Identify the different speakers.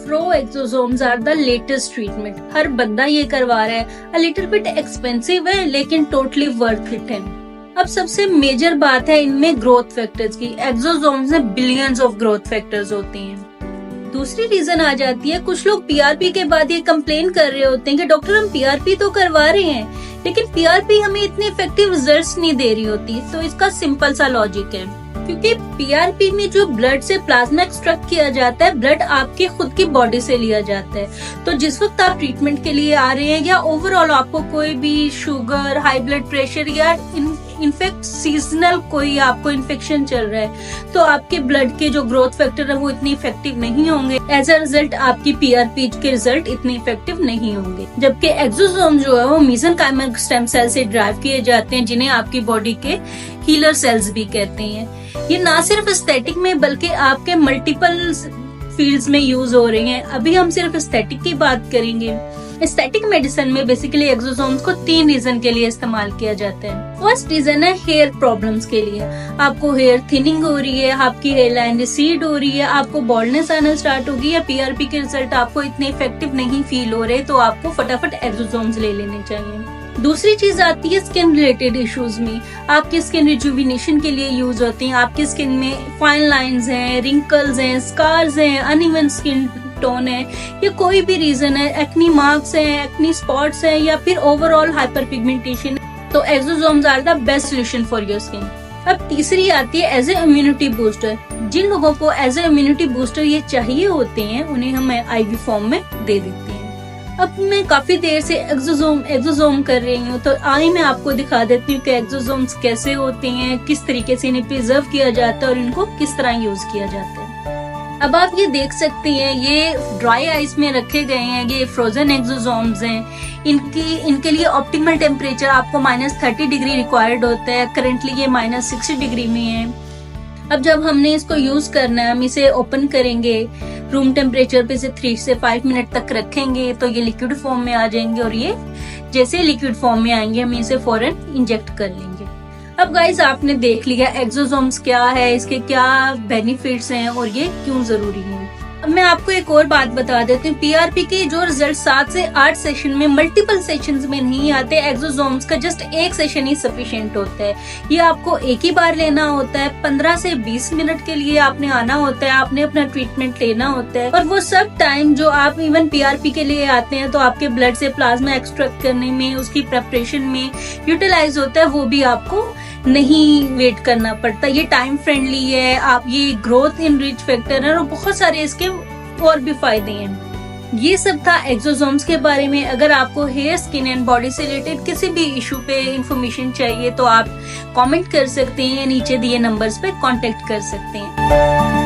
Speaker 1: Pro exosomes are the latest treatment. हर बंदा ये करवा रहा है। अ लिटिल बिट एक्सपेंसिव है लेकिन टोटली वर्थ इट है। अब सबसे मेजर बात है इनमें ग्रोथ फैक्टर्स की। एक्सोसोम्स में बिलियंस ऑफ ग्रोथ फैक्टर्स होते हैं। दूसरी रीजन आ जाती है, कुछ लोग पीआरपी के बाद ये कंप्लेन कर रहे होते हैं कि डॉक्टर हम पीआरपी तो करवा रहे हैं लेकिन पीआरपी हमें इतने इफेक्टिव रिजल्ट्स नहीं दे रही होती। तो इसका सिंपल सा लॉजिक है, क्योंकि पीआरपी में जो ब्लड से प्लाज्मा एक्सट्रैक्ट किया जाता है, ब्लड आपकी खुद की बॉडी से लिया जाता है। तो जिस वक्त आप ट्रीटमेंट के लिए आ रहे हैं या ओवरऑल आपको कोई भी शुगर, हाई ब्लड प्रेशर या इनफेक्ट सीजनल कोई आपको इन्फेक्शन चल रहा है, तो आपके ब्लड के जो ग्रोथ फैक्टर है वो इतनी इफेक्टिव नहीं होंगे। एज अ रिजल्ट आपकी पीआरपी के रिजल्ट इतने इफेक्टिव नहीं होंगे। जबकि एक्सोसोम जो है वो मेसेंकाइमल स्टेम सेल से ड्राइव किए जाते हैं, जिन्हें आपकी बॉडी के हीलर सेल्स भी कहते हैं। ये ना सिर्फ एस्थेटिक में बल्कि आपके मल्टीपल फील्ड्स में यूज हो रहे हैं। अभी हम सिर्फ एस्थेटिक की बात करेंगे। एस्थेटिक मेडिसिन में बेसिकली एक्सोसोम्स को 3 रीजन के लिए इस्तेमाल किया जाता है। फर्स्ट रीजन है हेयर प्रॉब्लम्स के लिए। आपको हेयर थिनिंग हो रही है, आपकी हेयर लाइन रिसीड हो रही है, आपको बॉल्डनेस आना स्टार्ट होगी या पीआरपी के रिजल्ट आपको इतने इफेक्टिव नहीं फील हो रहे, तो आपको फटाफट एक्सोसोम्स ले लेने चाहिए। दूसरी चीज आती है स्किन रिलेटेड इश्यूज में। आपकी स्किन रिजुविनेशन के लिए यूज होती हैं। आपकी स्किन में फाइन लाइंस हैं, रिंकल्स हैं, स्कार्स हैं, अनइवन स्किन टोन है, या कोई भी रीजन है, एक्नी मार्क्स हैं, एक्नी स्पॉट्स हैं, या फिर ओवरऑल हाइपर पिगमेंटेशन, तो exosomes are the best solution for your skin. अब तीसरी आती है एज ए इम्यूनिटी बूस्टर। जिन लोगों को एज ए इम्यूनिटी बूस्टर ये चाहिए होते हैं, उन्हें हम आईवी फॉर्म में दे देते हैं। अब मैं काफी देर से एक्सोसोम कर रही हूँ, तो आइए मैं आपको दिखा देती हूँ कि एक्सोसोम्स कैसे होते हैं, किस तरीके से इन्हें प्रिजर्व किया जाता है और इनको किस तरह यूज किया जाता है। अब आप ये देख सकते हैं, ये ड्राई आइस में रखे गए हैं, ये फ्रोजन एक्सोसोम्स हैं। इनके लिए ऑप्टिमल टेम्परेचर आपको -30 डिग्री रिक्वायर्ड होता है। करंटली ये -60 डिग्री में है। अब जब हमने इसको यूज करना है, हम इसे ओपन करेंगे, रूम टेम्परेचर पे से 3 से 5 मिनट तक रखेंगे, तो ये लिक्विड फॉर्म में आ जाएंगे और ये जैसे लिक्विड फॉर्म में आएंगे हम इसे फौरन इंजेक्ट कर लेंगे। अब गाइज आपने देख लिया एक्सोसोम्स क्या है, इसके क्या बेनिफिट्स हैं और ये क्यों जरूरी है। अब मैं आपको एक और बात बता देती हूँ, पीआरपी के जो रिजल्ट 7 से 8 सेशन में, मल्टीपल सेशंस में नहीं आते। एक्सोसोम्स का जस्ट एक सेशन ही सफिशिएंट होता है। ये आपको एक ही बार लेना होता है, 15 से 20 मिनट के लिए आपने आना होता है, आपने अपना ट्रीटमेंट लेना होता है। और वो सब टाइम जो आप इवन पीआरपी के लिए आते हैं, तो आपके ब्लड से प्लाज्मा एक्सट्रैक्ट करने में, उसकी प्रेपरेशन में यूटिलाइज होता है, वो भी आपको नहीं वेट करना पड़ता। ये टाइम फ्रेंडली है। आप ये ग्रोथ इन रिच फैक्टर है और बहुत सारे इसके और भी फायदे हैं। ये सब था एक्सोसोम्स के बारे में। अगर आपको हेयर, स्किन एंड बॉडी से रिलेटेड किसी भी इशू पे इंफॉर्मेशन चाहिए तो आप कमेंट कर सकते हैं, नीचे दिए नंबर्स पे कांटेक्ट कर सकते हैं।